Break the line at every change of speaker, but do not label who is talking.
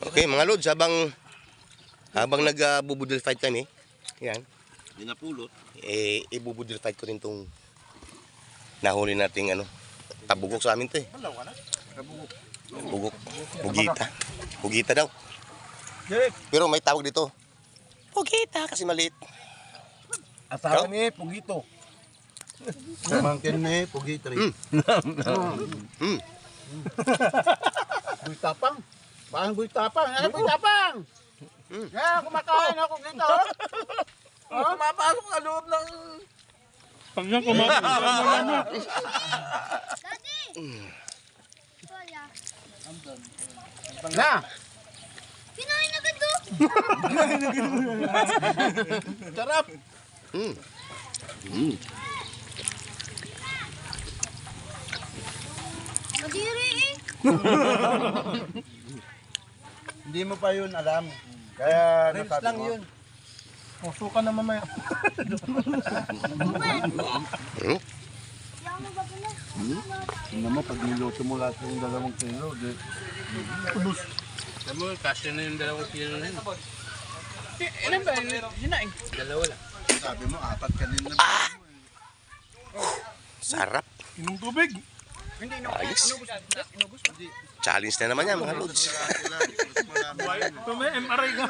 Okay, mga lods, habang nagbubudol fight kami, yan,
Hindi napulot.
ibubudol fight ko rin tong nahuli nating tabugok sa amin to eh. Bugok. Bugita. Bugita daw. Pero may tawag dito. Bugita kasi maliit.
Asawa ni Pugito.
Pamangkin ni Pugitri.
Buy tapang. Parang buy tapang. Ano buy tapang? Kumakain ako dito. Kumapasok sa loob ng...
Pag yan kumakain.
Daddy! Kuya.
Na!
Kinain agad do!
Sarap!
Madiri eh!
Hindi mo pa yun alam. Kaya
Reels
nasabi
lang
mo.
yun. Suka na mamaya.
Yaman ba pala?
Tingnan mo, pag niluto mo lahat yung 2 kilo, di.
Alam mo, kasya na yung 2 kilo na yun.
Ilan ba? Sinaing.
Dalawa lang.
Sabi mo, 4 kanina.
Sarap.
Inom tubig. Hindi,
Ayos. Challenge na naman yan mga lods.
Sila,
May MRI ka.